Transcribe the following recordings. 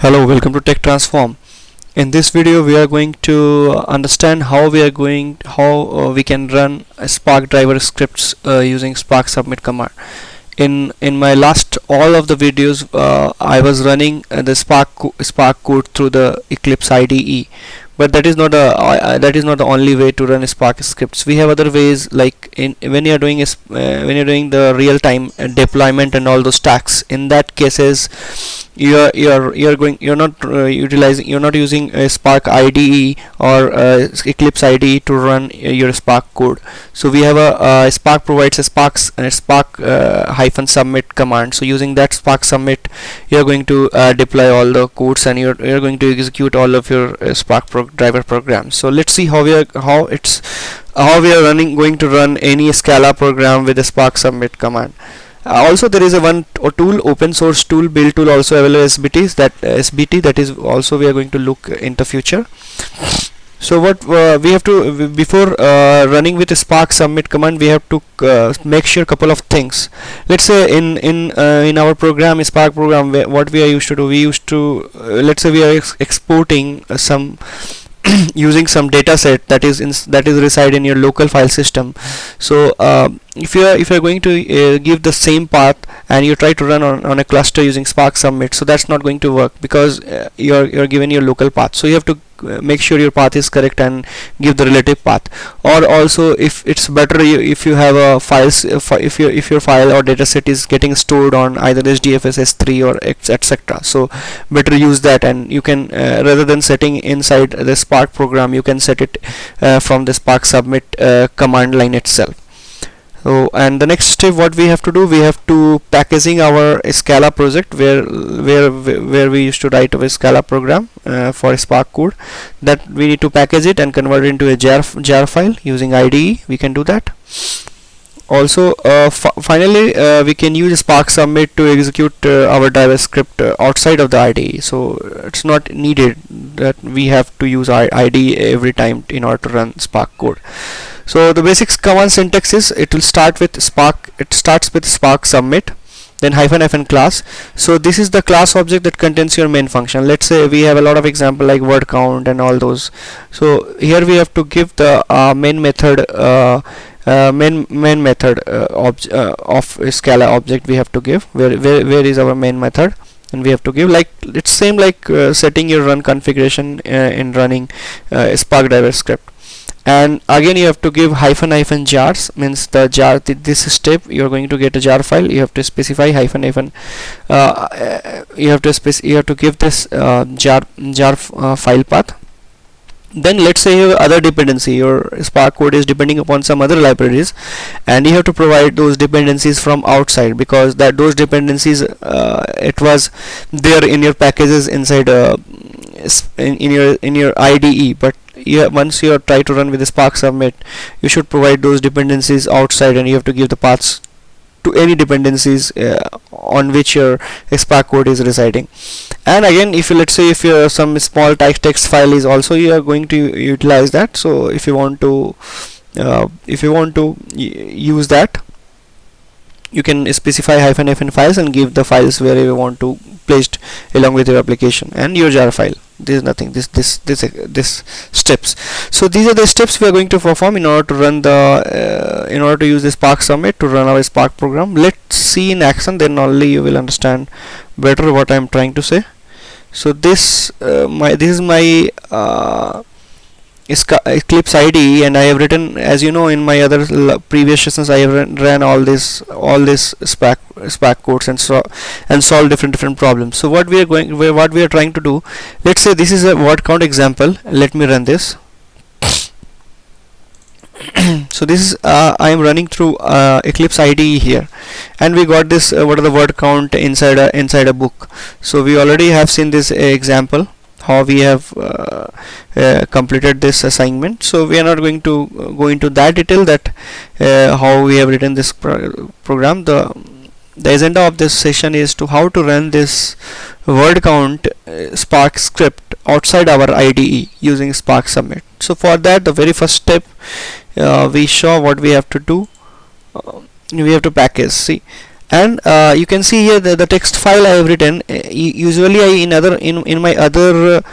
Hello, welcome to Tech Transform. In this video, we are going to understand how we can run a Spark driver scripts using Spark submit command. In my last all of the videos, I was running the Spark code through the Eclipse IDE, but that is not the only way to run Spark scripts. We have other ways, like when you are doing the real time deployment and all those tasks. In that cases, you're not using a Spark IDE or Eclipse IDE to run your Spark code. So we have a Spark provides a Spark hyphen submit command. So using that Spark submit, you're going to deploy all the codes, and you're going to execute all of your driver programs. So let's see how we are going to run any Scala program with the Spark submit command. Also, there is a tool, open source tool, build tool, also available as SBT, that is also we are going to look in the future. So what we have to, before running with a Spark submit command, we have to make sure couple of things. Let's say in our program, Spark program, what we are used to do, let's say we are exporting some using some data set that is reside in your local file system. So if you are going to give the same path and you try to run on a cluster using Spark submit, so that's not going to work, because you're given your local path. So you have to make sure your path is correct and give the relative path. Or also, if it's better, if you have a files, if your file or data set is getting stored on either HDFS, S3 or etc., so better use that, and you can rather than setting inside the Spark program, you can set it from the Spark submit command line itself. So, and the next step, what we have to do, we have to packaging our Scala project, where we used to write a Scala program for Spark code. That we need to package it and convert it into a jar file using IDE. We can do that. Also, finally, we can use Spark submit to execute our driver script outside of the IDE. So it's not needed that we have to use our IDE every time in order to run Spark code. So the basic command syntax is, it will start with Spark. It starts with Spark submit, then hyphen class. So this is the class object that contains your main function. Let's say we have a lot of example like word count and all those. So here we have to give the main method main method of a Scala object. We have to give where is our main method, and we have to give, like, it's same like setting your run configuration in running Spark driver script. And again, you have to give hyphen jars, means the jar, this step you're going to get a jar file. You have to specify hyphen you have to give this jar file path. Then let's say you have other dependency, your Spark code is depending upon some other libraries, and you have to provide those dependencies from outside, because those dependencies it was there in your packages inside in your IDE, but once you try to run with the Spark submit, you should provide those dependencies outside, and you have to give the paths to any dependencies on which your Spark code is residing. And again, if you some small text file is also, you are going to utilize that. So if you want to use that, you can specify hyphen files and give the files where you want to placed along with your application and your jar file. There is nothing, this steps. So these are the steps we are going to perform in order to run in order to use the Spark submit to run our Spark program. Let's see in action, then only you will understand better what I am trying to say. So this is my Eclipse IDE, and I have written, as you know, in my other previous sessions, I have ran all this Spark codes and solve different problems. So what we are trying to do, let's say this is a word count example. Let me run this. So this is I am running through Eclipse IDE here, and we got this what are the word count inside a book. So we already have seen this example, how we have completed this assignment. So we are not going to go into that detail, that how we have written this program. The agenda of this session is to how to run this word count Spark script outside our IDE using Spark submit. So for that, the very first step, we show what we have to do. We have to package. See, And you can see here the text file I have written. Usually in my other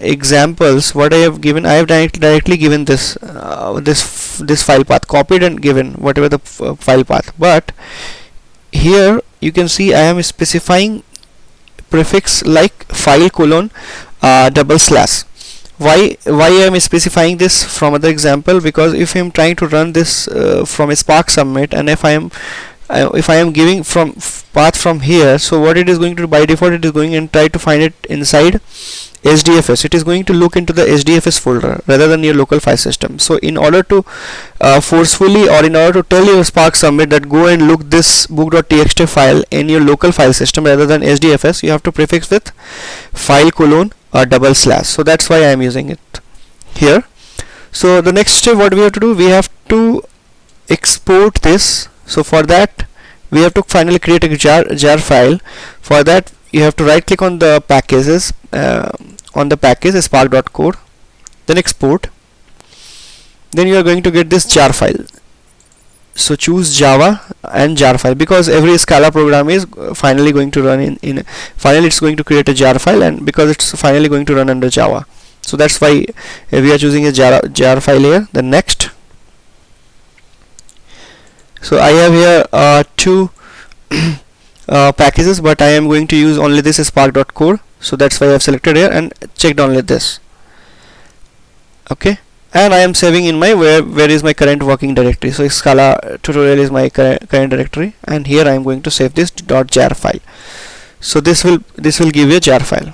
examples, what I have given, I have directly given this file path, copied and given whatever the file path. But here you can see I am specifying prefix like file colon double slash. Why I am specifying this from other example? Because if I am trying to run this from a Spark Submit, and if I am giving from path from here, so what it is going to do by default, it is going and try to find it inside SDFS. It is going to look into the SDFS folder rather than your local file system. So in order to forcefully, or in order to tell your Spark Submit that go and look this book.txt file in your local file system rather than SDFS, you have to prefix with file colon or double slash. So that's why I am using it here. So the next step, what we have to do, we have to export this. So for that we have to finally create a jar file. For that you have to right click on the packages, on the package spark.code, then export. Then you are going to get this jar file. So choose Java and jar file, because every Scala program is finally going to run finally it's going to create a jar file, and because it's finally going to run under Java, so that's why we are choosing a jar file here. Then next. So I have here two packages, but I am going to use only this spark.code, so that's why I have selected here and checked only this. Okay, and I am saving in my where is my current working directory. So Scala tutorial is my current directory, and here I am going to save this .jar file. So this will give you a jar file.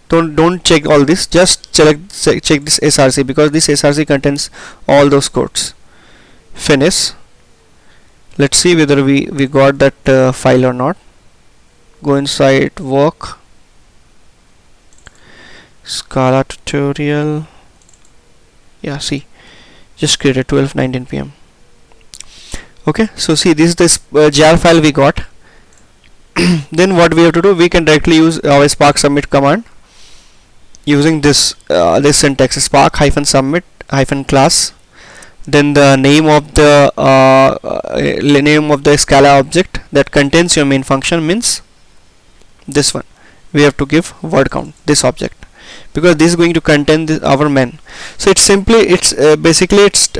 Don't check all this, just check this src, because this src contains all those codes. Finish. Let's see whether we got that file or not. Go inside work, Scala tutorial. Yeah, see, just created 12:19 p.m. Okay, so see, this is this jar file we got. Then what we have to do, we can directly use our Spark Submit command using this this syntax: spark-submit -class. Then the name of the Scala object that contains your main function, means this one. We have to give word count, this object, because this is going to contain our main. So it's basically it's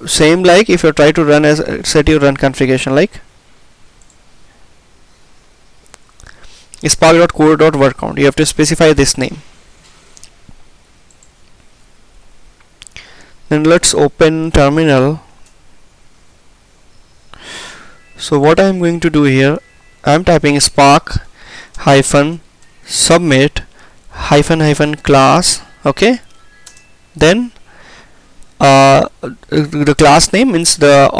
same like if you try to run as set your run configuration like spark.core.word count. You have to specify this name. Then let's open terminal. So what I am going to do here, I am typing spark-submit -class. Okay, then the class name means the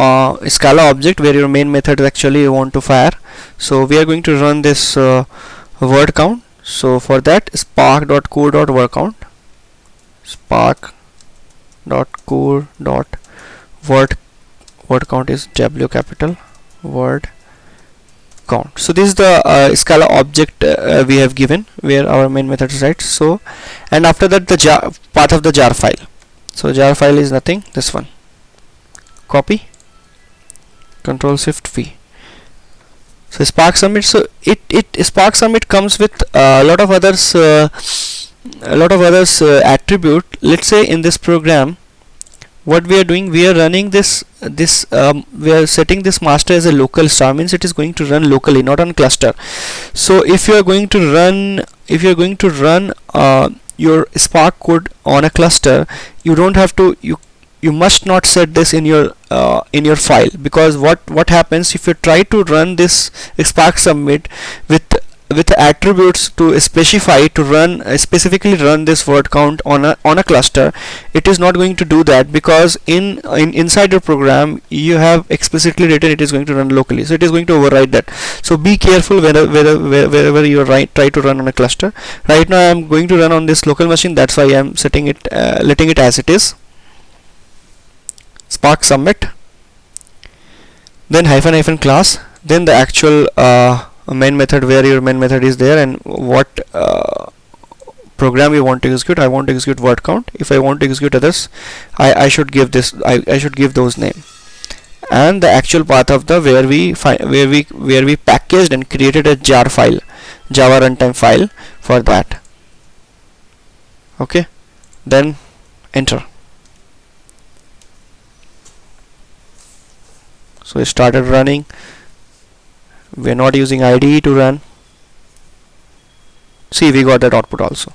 Scala object where your main method actually you want to fire. So we are going to run this word count. So for that, spark.core.word count, spark.core.word count is W capital word count. So this is the Scala object we have given where our main method is, right? So, and after that the path of the jar file. So jar file is nothing, this one. Copy, Control-Shift-V. So Spark Submit. So Spark Submit comes with a lot of others attribute. Let's say in this program, what we are doing, we are running we are setting this master as a local star, means it is going to run locally, not on cluster. So if you are going to run your Spark code on a cluster, you don't have to, you must not set this in your file, because what happens if you try to run this Spark Submit with attributes to specify to run specifically run this word count on a cluster, it is not going to do that, because inside your program you have explicitly written it is going to run locally, so it is going to override that. So be careful wherever you try to run on a cluster. Right now I am going to run on this local machine, that's why I am setting it letting it as it is. Spark Submit, then -, class, then the actual main method where your main method is there, and what program you want to execute. I want to execute word count. If I want to execute others, I should give this, I should give those name. and the actual path of the where we packaged and created a jar file, Java runtime file for that. Okay, then enter. So it started running. We are not using IDE to run. See, we got that output also.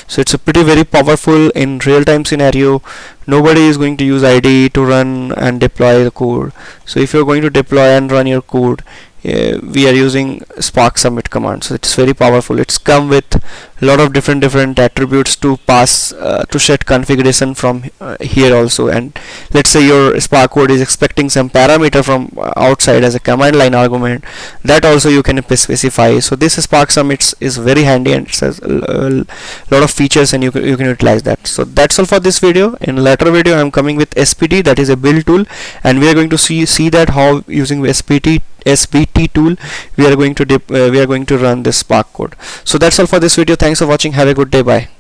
So it's a pretty very powerful in real-time scenario. Nobody is going to use IDE to run and deploy the code. So if you're going to deploy and run your code, we are using Spark submit command. So it's very powerful. It's come with a lot of different attributes to pass to set configuration from here also. And let's say your Spark code is expecting some parameter from outside as a command line argument, that also you can specify. So this Spark submits is very handy, and it has a lot of features, and you can utilize that. So that's all for this video. In later video I'm coming with SBT, that is a build tool, and we are going to see that how using SBT tool we are going to run this Spark code. So that's all for this video. Thanks for watching. Have a good day. Bye.